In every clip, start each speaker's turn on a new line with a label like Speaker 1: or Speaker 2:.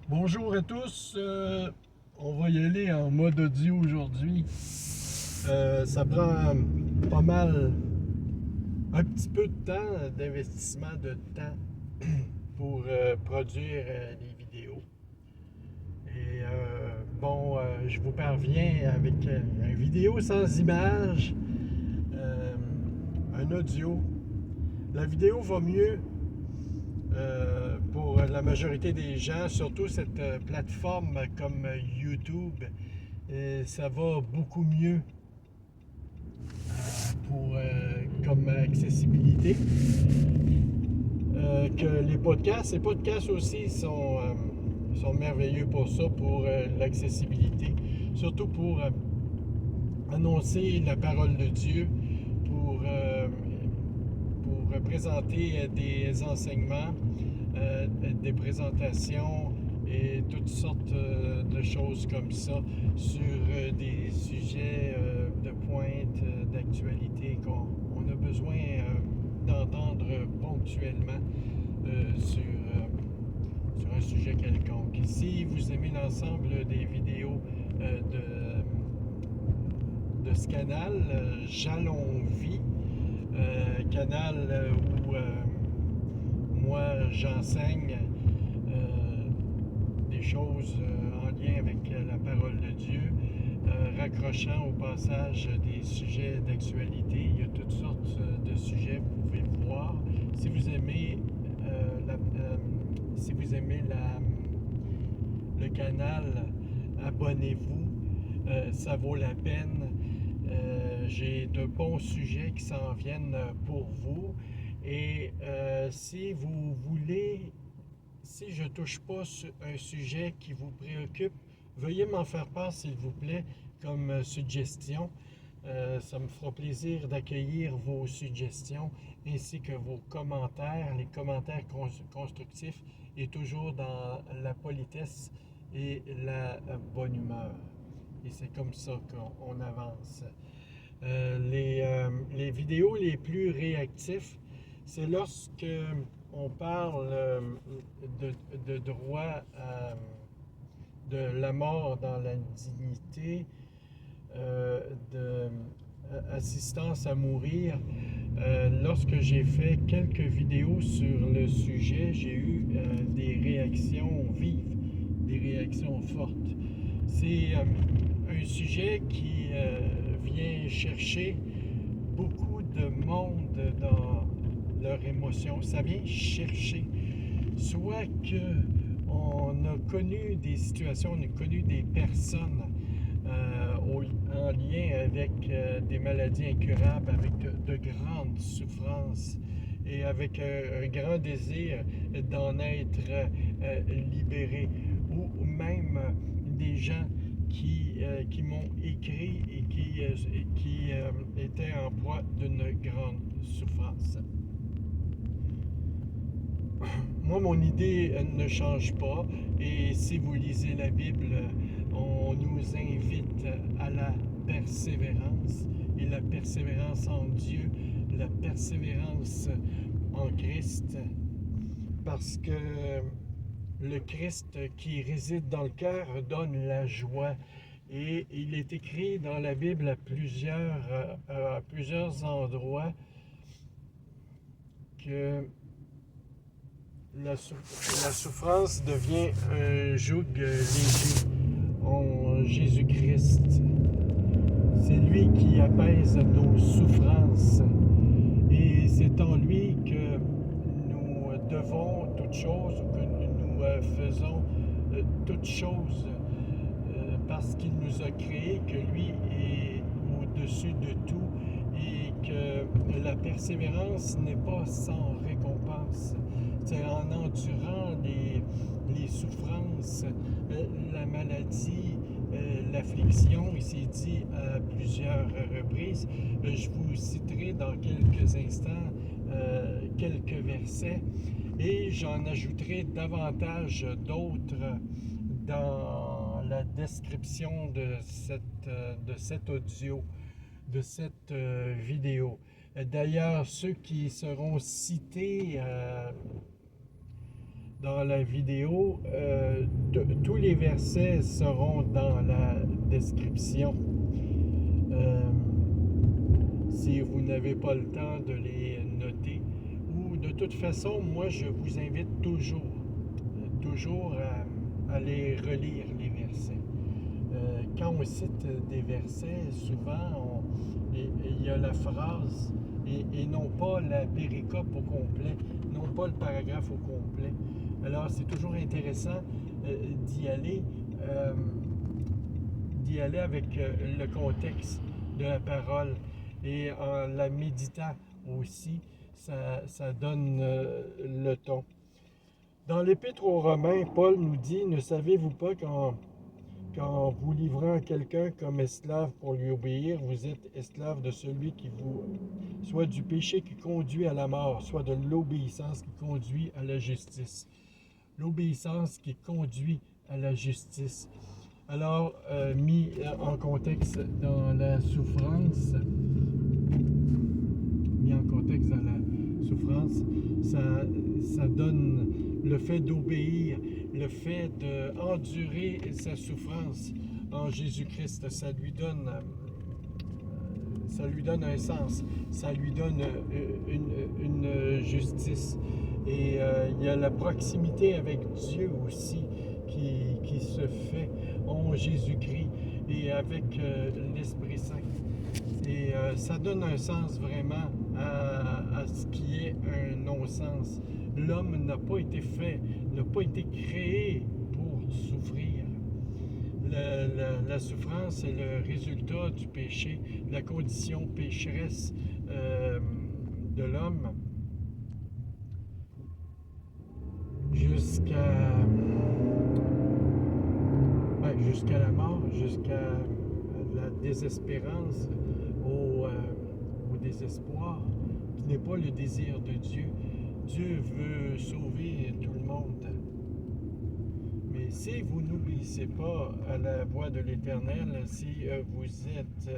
Speaker 1: Bonjour à tous, on va y aller en mode audio aujourd'hui. Ça prend pas mal, un petit peu de temps, d'investissement de temps pour produire les vidéos. Et je vous parviens avec une vidéo sans image, euh, un audio. La vidéo va mieux pour la majorité des gens, surtout cette plateforme comme YouTube. Et ça va beaucoup mieux comme accessibilité que les podcasts. Les podcasts aussi sont merveilleux pour ça, pour l'accessibilité, surtout pour annoncer la parole de Dieu, pour présenter des enseignements, des présentations et toutes sortes de choses comme ça sur des sujets de pointe, d'actualité qu'on a besoin d'entendre ponctuellement sur un sujet quelconque. Si vous aimez l'ensemble des vidéos de ce canal, Jalon Vie, canal où moi j'enseigne des choses en lien avec la parole de Dieu, raccrochant au passage des sujets d'actualité. Il y a toutes sortes de sujets, vous pouvez voir. Si vous aimez, si vous aimez le canal, abonnez-vous, ça vaut la peine. J'ai de bons sujets qui s'en viennent pour vous. Et si je ne touche pas sur un sujet qui vous préoccupe, veuillez m'en faire part, s'il vous plaît, comme suggestion. Ça me fera plaisir d'accueillir vos suggestions ainsi que vos commentaires, les commentaires constructifs et toujours dans la politesse et la bonne humeur. Et c'est comme ça qu'on avance. Les vidéos les plus réactifs, c'est lorsque on parle de droit de la mort dans la dignité, d'assistance à mourir. Lorsque j'ai fait quelques vidéos sur le sujet, j'ai eu des réactions vives, des réactions fortes. C'est un sujet qui vient chercher beaucoup de monde dans leurs émotions. Ça vient chercher soit que on a connu des situations, on a connu des personnes en lien avec des maladies incurables, avec de grandes souffrances et avec un grand désir d'en être libéré, ou même des gens qui m'ont écrit et qui étaient en proie d'une grande souffrance. Moi, mon idée ne change pas, et si vous lisez la Bible, on nous invite à la persévérance, et la persévérance en Dieu, la persévérance en Christ, parce que le Christ qui réside dans le cœur donne la joie. Et il est écrit dans la Bible à plusieurs endroits que la souffrance devient un joug léger en Jésus-Christ. C'est lui qui apaise nos souffrances. Et c'est en lui que nous devons toutes choses, ou que nous faisons toutes choses, parce qu'il nous a créés, que lui est au-dessus de tout, et que la persévérance n'est pas sans récompense. C'est en endurant les souffrances, la maladie, l'affliction, il s'est dit à plusieurs reprises. Je vous citerai dans quelques instants quelques versets, et j'en ajouterai davantage d'autres dans la description de cet audio, de cette vidéo. D'ailleurs, ceux qui seront cités dans la vidéo. Tous les versets seront dans la description. Si vous n'avez pas le temps de les noter. Ou de toute façon, moi, je vous invite toujours à aller relire les versets. Quand on cite des versets, souvent, il y a la phrase et non pas la péricope au complet, non pas le paragraphe au complet. Alors, c'est toujours intéressant d'y aller avec le contexte de la parole et en la méditant aussi, ça donne le ton. Dans l'Épître aux Romains, Paul nous dit, « Ne savez-vous pas qu'en vous livrant à quelqu'un comme esclave pour lui obéir, vous êtes esclave de celui qui vous... soit du péché qui conduit à la mort, soit de l'obéissance qui conduit à la justice. » L'obéissance qui conduit à la justice. Alors, mis en contexte dans la souffrance, ça donne le fait d'obéir, le fait d'endurer sa souffrance en Jésus-Christ. Ça lui donne un sens, ça lui donne une justice. Et il y a la proximité avec Dieu aussi qui se fait en Jésus-Christ et avec l'Esprit Saint. Et ça donne un sens vraiment à ce qui est un non-sens. L'homme n'a pas été créé pour souffrir. La souffrance est le résultat du péché, la condition pécheresse de l'homme jusqu'à la mort, jusqu'à la désespérance, au désespoir, qui n'est pas le désir de Dieu. Dieu veut sauver tout le monde. Mais si vous n'obéissez pas à la voix de l'Éternel, si vous êtes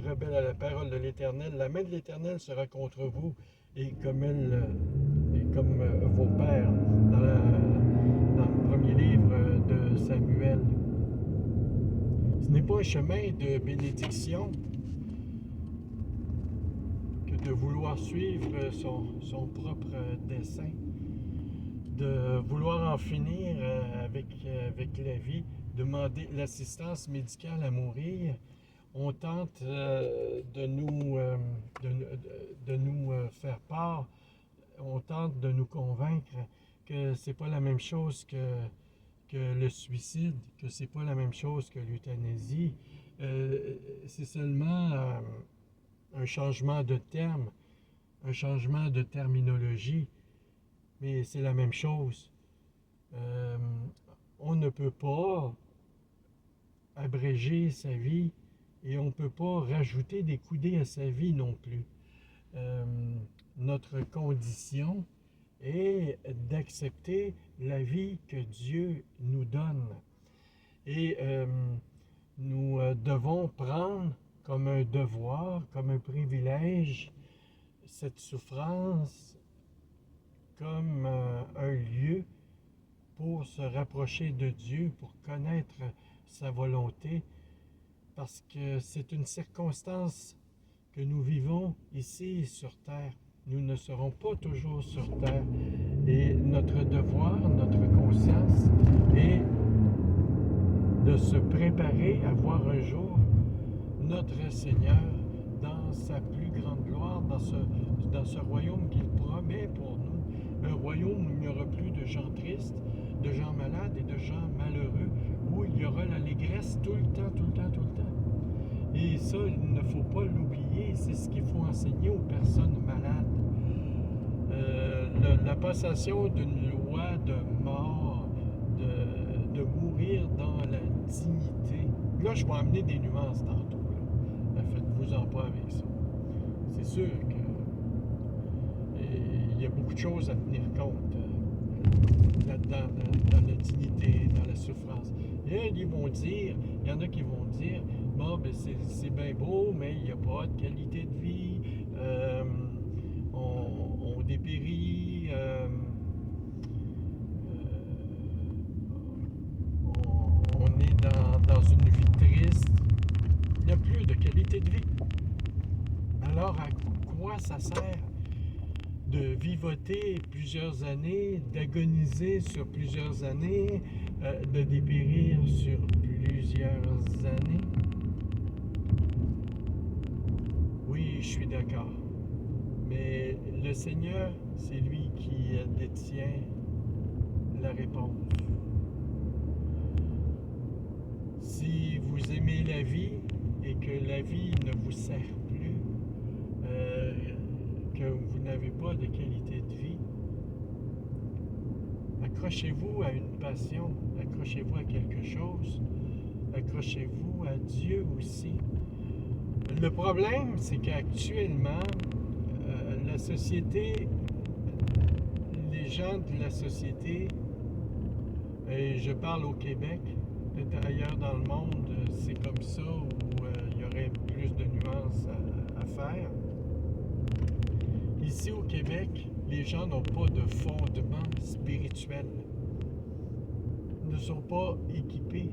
Speaker 1: rebelle à la parole de l'Éternel, la main de l'Éternel sera contre vous, et comme vos pères dans le premier livre de Samuel. Ce n'est pas un chemin de bénédiction que de vouloir suivre son propre dessein, de vouloir en finir avec la vie, demander l'assistance médicale à mourir. On tente de nous faire part, on tente de nous convaincre que c'est pas la même chose que le suicide, que c'est pas la même chose que l'euthanasie. C'est seulement un changement de terme, un changement de terminologie, mais c'est la même chose. On ne peut pas abréger sa vie et on ne peut pas rajouter des coudées à sa vie non plus. Notre condition est d'accepter la vie que Dieu nous donne. Et nous devons prendre comme un devoir, comme un privilège, cette souffrance comme un lieu pour se rapprocher de Dieu, pour connaître sa volonté, parce que c'est une circonstance que nous vivons ici sur terre. Nous ne serons pas toujours sur terre. Et notre devoir, notre conscience est de se préparer à voir un jour notre Seigneur dans sa plus grande gloire, dans ce royaume qu'il promet pour nous. Un royaume où il n'y aura plus de gens tristes, de gens malades et de gens malheureux, où il y aura l'allégresse tout le temps, tout le temps, tout le temps. Et ça, il ne faut pas l'oublier, c'est ce qu'il faut enseigner aux personnes malades. La passation d'une loi de mort, de mourir dans la dignité. Là, je vais amener des nuances tantôt. Faites-vous-en pas avec ça. C'est sûr qu'il y a beaucoup de choses à tenir compte là-dedans, dans la dignité, dans la souffrance. Et il y en a qui vont dire, bon, ben c'est bien beau, mais il n'y a pas de qualité de vie, on dépérit, dans une vie triste, il n'y a plus de qualité de vie. Alors, à quoi ça sert de vivoter plusieurs années, d'agoniser sur plusieurs années, de dépérir sur plusieurs années? Oui, je suis d'accord. Mais le Seigneur, c'est lui qui détient la réponse. Si vous aimez la vie et que la vie ne vous sert plus, que vous n'avez pas de qualité de vie, accrochez-vous à une passion, accrochez-vous à quelque chose, accrochez-vous à Dieu aussi. Le problème, c'est qu'actuellement, la société, les gens de la société, et je parle au Québec, peut-être ailleurs dans le monde, c'est comme ça où il y aurait plus de nuances à faire. Ici au Québec, les gens n'ont pas de fondement spirituel, ne sont pas équipés,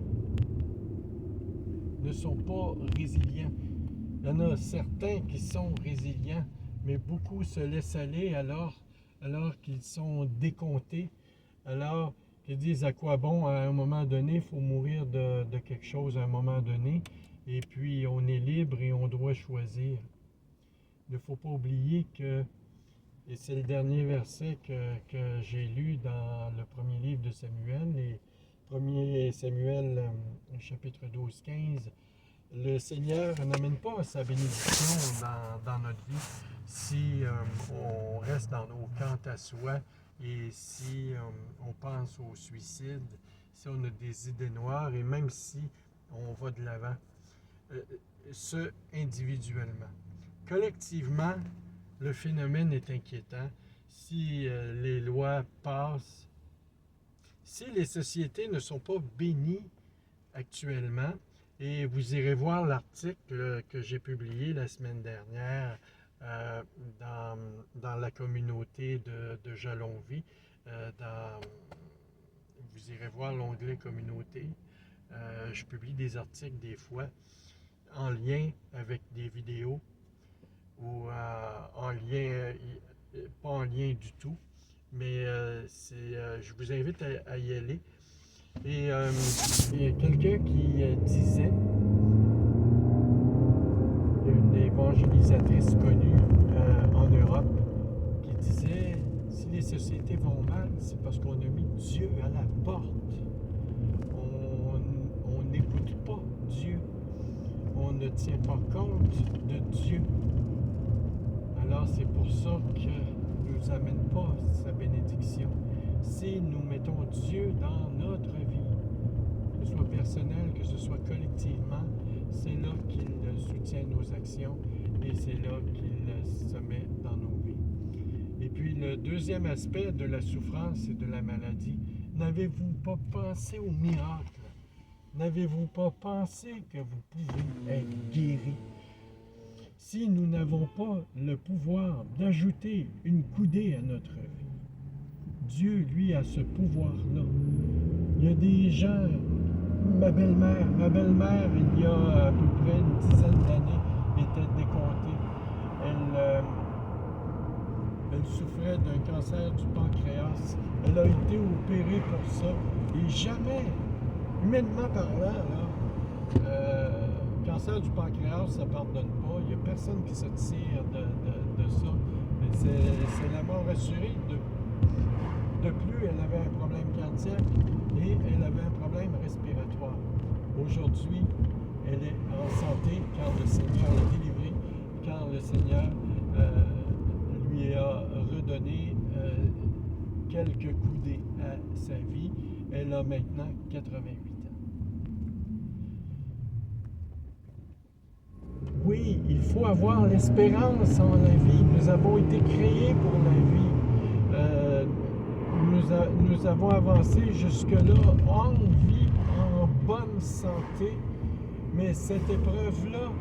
Speaker 1: ne sont pas résilients. Il y en a certains qui sont résilients, mais beaucoup se laissent aller alors qu'ils sont décomptés, alors qu'ils disent à quoi bon, à un moment donné, il faut mourir de quelque chose à un moment donné, et puis on est libre et on doit choisir. Il ne faut pas oublier que, et c'est le dernier verset que j'ai lu dans le premier livre de Samuel, et 1er Samuel chapitre 12-15, le Seigneur n'amène pas sa bénédiction dans notre vie si on reste dans nos cantes à soi et si on pense au suicide, si on a des idées noires et même si on va de l'avant. Ce individuellement. Collectivement, le phénomène est inquiétant. Si les lois passent, si les sociétés ne sont pas bénies actuellement, et vous irez voir l'article que j'ai publié la semaine dernière dans la communauté de Jalonvie. Vous irez voir l'onglet communauté. Je publie des articles des fois en lien avec des vidéos ou en lien, pas en lien du tout, mais je vous invite à y aller. Et il y a quelqu'un qui disait, une évangélisatrice connue en Europe, qui disait, si les sociétés vont mal, c'est parce qu'on a mis Dieu à la porte. On n'écoute pas Dieu. On ne tient pas compte de Dieu. Alors c'est pour ça qu'il ne nous amène pas sa bénédiction. Si nous mettons Dieu dans notre vie, que ce soit personnel, que ce soit collectivement, c'est là qu'il soutient nos actions et c'est là qu'il se met dans nos vies. Et puis le deuxième aspect de la souffrance et de la maladie, n'avez-vous pas pensé au miracle? N'avez-vous pas pensé que vous pouvez être guéri? Si nous n'avons pas le pouvoir d'ajouter une coudée à notre vie, Dieu, lui, a ce pouvoir-là. Il y a des gens, ma belle-mère, il y a à peu près une dizaine d'années, était décomptée. Elle souffrait d'un cancer du pancréas. Elle a été opérée pour ça. Et jamais, humainement parlant, cancer du pancréas, ça ne pardonne pas. Il n'y a personne qui se tire de ça. Mais c'est la mort assurée. De plus, elle avait un problème cardiaque et elle avait un problème respiratoire. Aujourd'hui, elle est en santé car le Seigneur l'a délivrée, car le Seigneur lui a redonné quelques coudées à sa vie. Elle a maintenant 88 ans. Oui, il faut avoir l'espérance en la vie. Nous avons été créés pour la vie. Nous avons avancé jusque-là en vie, en bonne santé, mais cette épreuve-là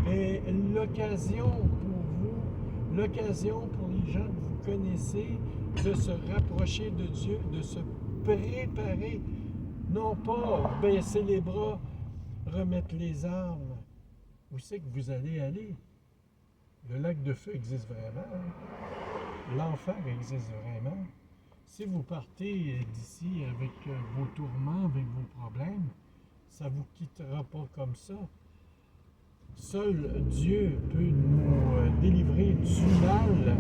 Speaker 1: est l'occasion pour vous, l'occasion pour les gens que vous connaissez de se rapprocher de Dieu, de se préparer Non pas baisser les bras, remettre les armes. Où c'est que vous allez aller? Le lac de feu existe vraiment. L'enfer existe vraiment. Si vous partez d'ici avec vos tourments, avec vos problèmes, ça ne vous quittera pas comme ça. Seul Dieu peut nous délivrer du mal.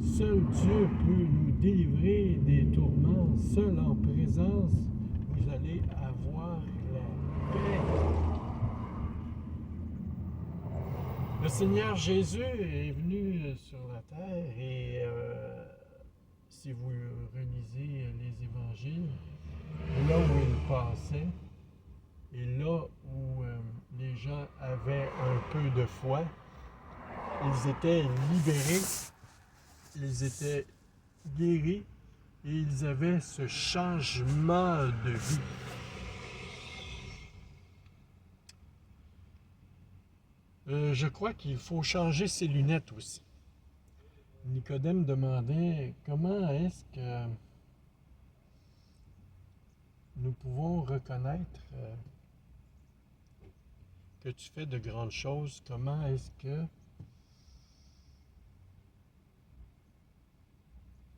Speaker 1: Seul Dieu peut nous délivrer des tourments. Seul en présence, vous allez avoir la paix. Le Seigneur Jésus est venu sur la terre et si vous relisez les évangiles, là où il passait et là où les gens avaient un peu de foi, ils étaient libérés, ils étaient guéris et ils avaient ce changement de vie. Je crois qu'il faut changer ses lunettes aussi. Nicodème demandait comment est-ce que nous pouvons reconnaître que tu fais de grandes choses. Comment est-ce que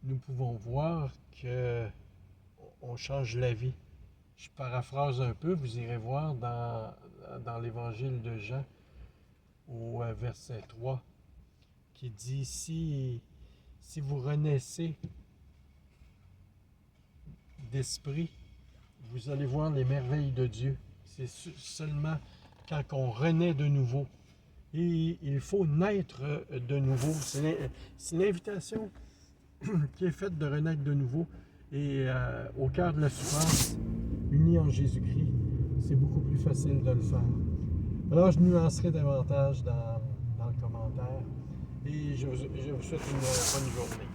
Speaker 1: nous pouvons voir qu'on change la vie. Je paraphrase un peu, vous irez voir dans l'évangile de Jean au verset 3 qui dit si vous renaissez d'esprit, vous allez voir les merveilles de Dieu. C'est seulement quand on renaît de nouveau. Et il faut naître de nouveau. C'est l'invitation qui est faite de renaître de nouveau. Et au cœur de la souffrance, unis en Jésus-Christ, c'est beaucoup plus facile de le faire. Alors, je nuancerai davantage dans le commentaire. Et je vous souhaite une bonne journée.